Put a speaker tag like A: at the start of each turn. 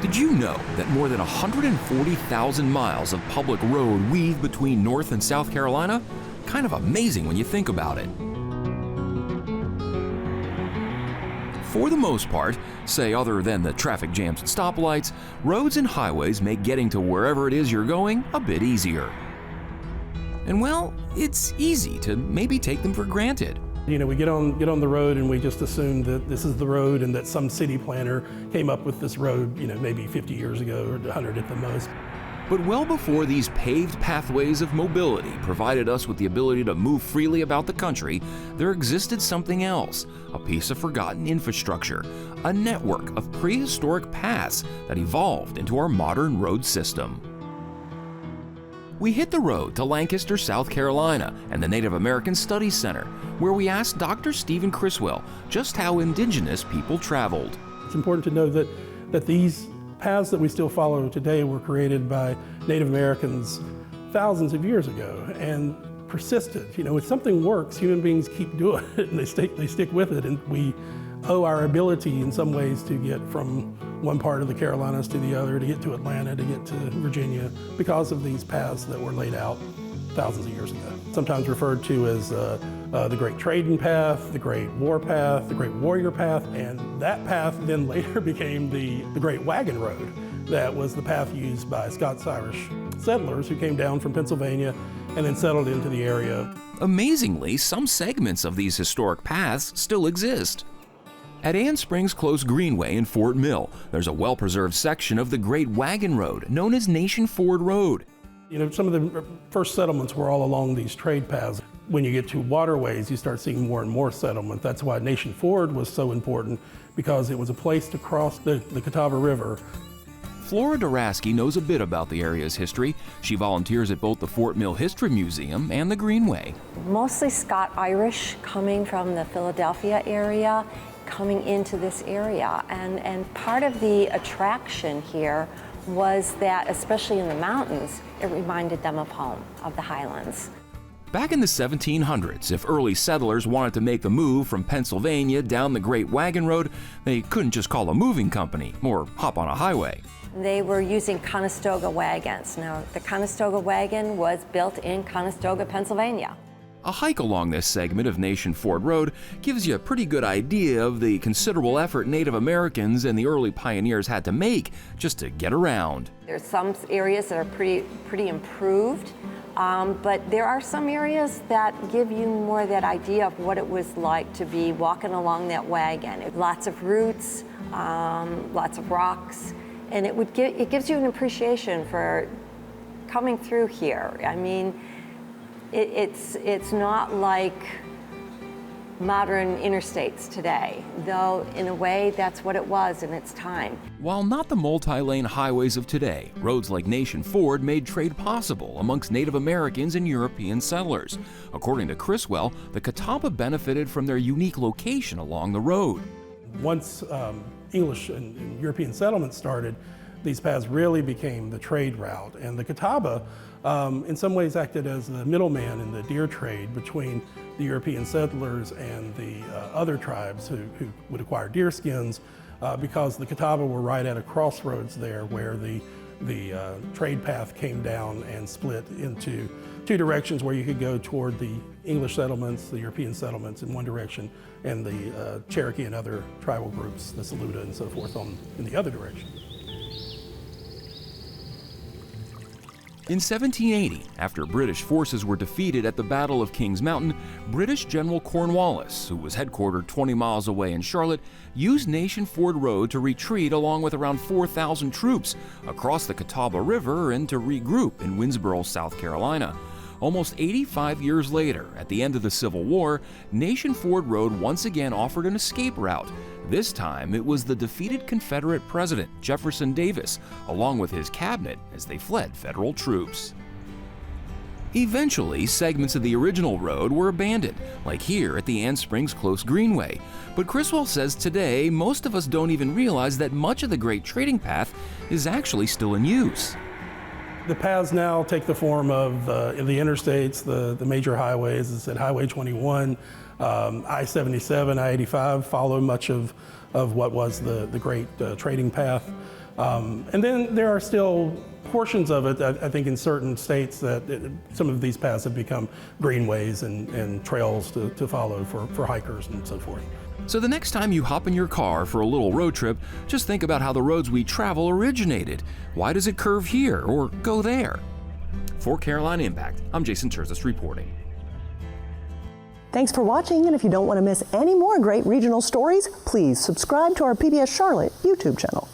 A: Did you know that more than 140,000 miles of public road weave between North and South Carolina? Kind of amazing when you think about it. For the most part, say other than the traffic jams and stoplights, roads and highways make getting to wherever it is you're going a bit easier. And well, it's easy to maybe take them for granted.
B: You know, we get on the road and we just assume that this is the road and that some city planner came up with this road, you know, maybe 50 years ago or 100 at the most.
A: But well before these paved pathways of mobility provided us with the ability to move freely about the country, there existed something else, a piece of forgotten infrastructure, a network of prehistoric paths that evolved into our modern road system. We hit the road to Lancaster, South Carolina, and the Native American Studies Center, where we asked Dr. Stephen Criswell just how indigenous people traveled.
B: It's important to know that these paths that we still follow today were created by Native Americans thousands of years ago and persisted. You know, if something works, human beings keep doing it and they stick with it, and we owe our ability in some ways to get from one part of the Carolinas to the other, to get to Atlanta, to get to Virginia, because of these paths that were laid out thousands of years ago. Sometimes referred to as the Great Trading Path, the Great War Path, the Great Warrior Path, and that path then later became the Great Wagon Road. That was the path used by Scots-Irish settlers who came down from Pennsylvania and then settled into the area.
A: Amazingly, some segments of these historic paths still exist. At Anne Springs Close Greenway in Fort Mill, there's a well-preserved section of the Great Wagon Road known as Nation Ford Road.
B: You know, some of the first settlements were all along these trade paths. When you get to waterways, you start seeing more and more settlement. That's why Nation Ford was so important, because it was a place to cross the Catawba River.
A: Flora Duraski knows a bit about the area's history. She volunteers at both the Fort Mill History Museum and the Greenway.
C: Mostly Scot-Irish coming from the Philadelphia area, coming into this area. And part of the attraction here was that, especially in the mountains, it reminded them of home, of the highlands.
A: Back in the 1700s, if early settlers wanted to make the move from Pennsylvania down the Great Wagon Road, they couldn't just call a moving company or hop on a highway.
C: They were using Conestoga wagons. Now, the Conestoga wagon was built in Conestoga, Pennsylvania.
A: A hike along this segment of Nation Ford Road gives you a pretty good idea of the considerable effort Native Americans and the early pioneers had to make just to get around.
C: There's some areas that are pretty improved, but there are some areas that give you more that idea of what it was like to be walking along that wagon. Lots of roots, lots of rocks, and it gives you an appreciation for coming through here. I mean, it's not like modern interstates today, though in a way that's what it was in its time.
A: While not the multi-lane highways of today, roads like Nation Ford made trade possible amongst Native Americans and European settlers. According to Criswell, the Catawba benefited from their unique location along the road.
B: Once English and European settlements started, these paths really became the trade route, and the Catawba in some ways acted as the middleman in the deer trade between the European settlers and the other tribes who would acquire deer skins, because the Catawba were right at a crossroads there where the trade path came down and split into two directions, where you could go toward the English settlements, the European settlements in one direction, and the Cherokee and other tribal groups, the Saluda and so forth, in the other direction.
A: In 1780, after British forces were defeated at the Battle of Kings Mountain, British General Cornwallis, who was headquartered 20 miles away in Charlotte, used Nation Ford Road to retreat along with around 4,000 troops across the Catawba River and to regroup in Winnsboro, South Carolina. Almost 85 years later, at the end of the Civil War, Nation Ford Road once again offered an escape route. This time, it was the defeated Confederate President Jefferson Davis, along with his cabinet, as they fled federal troops. Eventually, segments of the original road were abandoned, like here at the Anne Springs Close Greenway. But Criswell says today, most of us don't even realize that much of the Great Trading Path is actually still in use.
B: The paths now take the form of the interstates, the major highways. As I said, Highway 21, I-77, I-85 follow much of what was the Great Trading Path. And then there are still portions of it, I think in certain states, that some of these paths have become greenways and trails to follow for hikers and so forth.
A: So the next time you hop in your car for a little road trip, just think about how the roads we travel originated. Why does it curve here or go there? For Caroline Impact, I'm Jason Terzis reporting.
D: Thanks for watching, and if you don't want to miss any more great regional stories, please subscribe to our PBS Charlotte YouTube channel.